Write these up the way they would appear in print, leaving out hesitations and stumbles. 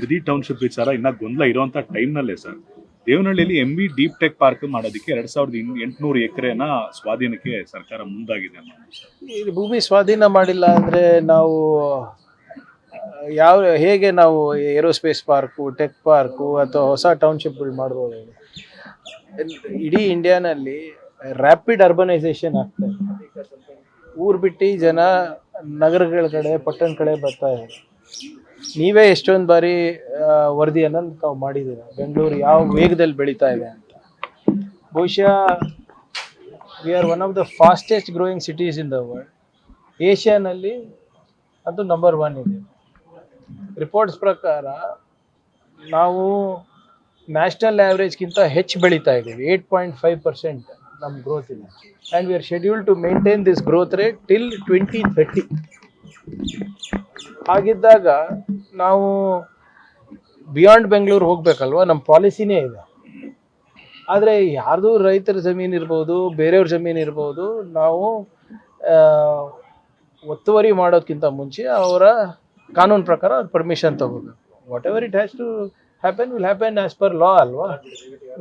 Bidadi township ವಿಚಾರ ಇನ್ನ ಗೊಂದಲ ಇರುವಂತ ಟೈಮ್ನಲ್ಲೇ ಸರ್ ದೇವನಹಳ್ಳಿಯಲ್ಲಿ MB ಡೀಪ್ ಟೆಕ್ ಪಾರ್ಕ್ ಮಾಡೋದಕ್ಕೆ 2800 ಎಕರೆನ ಸ್ವಾಧೀನಕ್ಕೆ ಸರ್ಕಾರ ಮುಂದಾಗಿದೆ ಅನ್ನೋದು ಸರ್. ಈ ಭೂಮಿ ಸ್ವಾಧೀನ ಮಾಡಿಲ್ಲ ಅಂದರೆ ನಾವು ಹೇಗೆ ನಾವು ಏರೋಸ್ಪೇಸ್ ಪಾರ್ಕು ಟೆಕ್ ಪಾರ್ಕು ಅಥವಾ ಹೊಸ ಟೌನ್ಶಿಪ್ಗಳು ಮಾಡ್ಬೋದು ಹೇಳಿ? ಇಡೀ ಇಂಡಿಯಾನಲ್ಲಿ ರ್ಯಾಪಿಡ್ ಅರ್ಬನೈಸೇಷನ್ ಆಗ್ತಾ ಇದೆ. ಊರು ಬಿಟ್ಟು ಜನ ನಗರಗಳ ಕಡೆ ಪಟ್ಟಣ ಕಡೆ ಬರ್ತಾ ಇದ್ದಾರೆ. ನೀವೇ ಎಷ್ಟೊಂದು ಬಾರಿ ವರದಿಯನ್ನು ತಾವು ಮಾಡಿದ್ದೀರ ಬೆಂಗಳೂರು ಯಾವ ವೇಗದಲ್ಲಿ ಬೆಳೀತಾ ಇದೆ ಅಂತ. ಬಹುಶಃ we are one of the fastest growing cities in the world. ಏಷ್ಯಾನಲ್ಲಿ ಅದು ನಂಬರ್ 1 ಇದೆ. ರಿಪೋರ್ಟ್ಸ್ ಪ್ರಕಾರ ನಾವು ನ್ಯಾಷನಲ್ ಆ್ಯಾವ್ರೇಜ್ಗಿಂತ ಹೆಚ್ಚು ಬೆಳೀತಾ ಇದ್ದೀವಿ. 8.5% ನಮ್ಮ ಗ್ರೋತ್ ಇದೆ. And we are scheduled to maintain this growth rate till 2030. ಹಾಗಿದ್ದಾಗ ನಾವು ಬಿಯಾಂಡ್ ಬೆಂಗಳೂರು ಹೋಗ್ಬೇಕಲ್ವ, ನಮ್ಮ ಪಾಲಿಸಿನೇ ಇದೆ. ಆದರೆ ಯಾರ್ದು ರೈತರ ಜಮೀನು ಇರ್ಬೋದು, ಬೇರೆಯವ್ರ ಜಮೀನು ಇರ್ಬೋದು, ನಾವು ಒತ್ತುವರಿ ಮಾಡೋದಕ್ಕಿಂತ ಮುಂಚೆ ಅವರ ಕಾನೂನು ಪ್ರಕಾರ ಪರ್ಮಿಷನ್ ತಗೋಬೇಕು. Whatever it has to happen will happen as per law ಅಲ್ವಾ.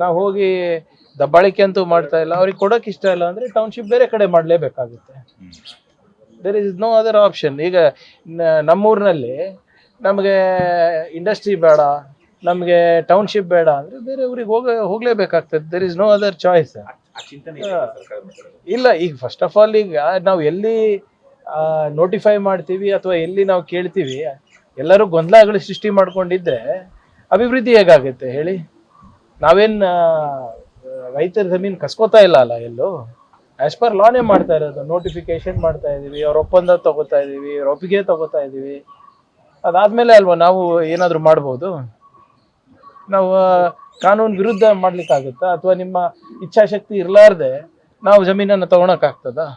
ನಾವು ಹೋಗಿ ದಬ್ಬಾಳಿಕೆ ಅಂತೂ ಮಾಡ್ತಾ ಇಲ್ಲ. ಅವ್ರಿಗೆ ಕೊಡೋಕೆ ಇಷ್ಟ ಇಲ್ಲ ಅಂದರೆ ಟೌನ್ಶಿಪ್ ಬೇರೆ ಕಡೆ ಮಾಡಲೇಬೇಕಾಗುತ್ತೆ. There is no other option. ಈಗ ನಮ್ಮೂರಿನಲ್ಲಿ ನಮಗೆ ಇಂಡಸ್ಟ್ರಿ ಬೇಡ, ನಮಗೆ ಟೌನ್ಶಿಪ್ ಬೇಡ ಅಂದರೆ ಬೇರೆ ಊರಿಗೆ ಹೋಗಲೇಬೇಕಾಗ್ತದೆ. There is no other choice. ಇಲ್ಲ, ಈಗ ಫಸ್ಟ್ ಆಫ್ ಆಲ್ ಈಗ ನಾವು ಎಲ್ಲಿ ನೋಟಿಫೈ ಮಾಡ್ತೀವಿ ಅಥವಾ ಎಲ್ಲಿ ನಾವು ಕೇಳ್ತೀವಿ, ಎಲ್ಲರೂ ಗೊಂದಲಗಳು ಸೃಷ್ಟಿ ಮಾಡ್ಕೊಂಡಿದ್ರೆ ಅಭಿವೃದ್ಧಿ ಹೇಗಾಗುತ್ತೆ ಹೇಳಿ? ನಾವೇನು ರೈತರ ಜಮೀನು ಕಸ್ಕೋತಾ ಇಲ್ಲ ಅಲ್ಲ, ಎಲ್ಲೂ ಆ್ಯಸ್ ಪರ್ ಲಾನೇ ಮಾಡ್ತಾ ಇರೋದು. ನೋಟಿಫಿಕೇಶನ್ ಮಾಡ್ತಾ ಇದ್ದೀವಿ, ಅವ್ರ ಒಪ್ಪಂದ ತಗೋತಾ ಇದ್ದೀವಿ, ಅವ್ರ ಒಪ್ಪಿಗೆ ತಗೋತಾ ಇದ್ದೀವಿ. ಅದಾದಮೇಲೆ ಅಲ್ವಾ ನಾವು ಏನಾದರೂ ಮಾಡ್ಬೋದು. ನಾವು ಕಾನೂನು ವಿರುದ್ಧ ಮಾಡ್ಲಿಕ್ಕಾಗುತ್ತಾ? ಅಥವಾ ನಿಮ್ಮ ಇಚ್ಛಾಶಕ್ತಿ ಇರಲಾರ್ದೆ ನಾವು ಜಮೀನನ್ನು ತೊಗೊಳಕ್ಕಾಗ್ತದಾ?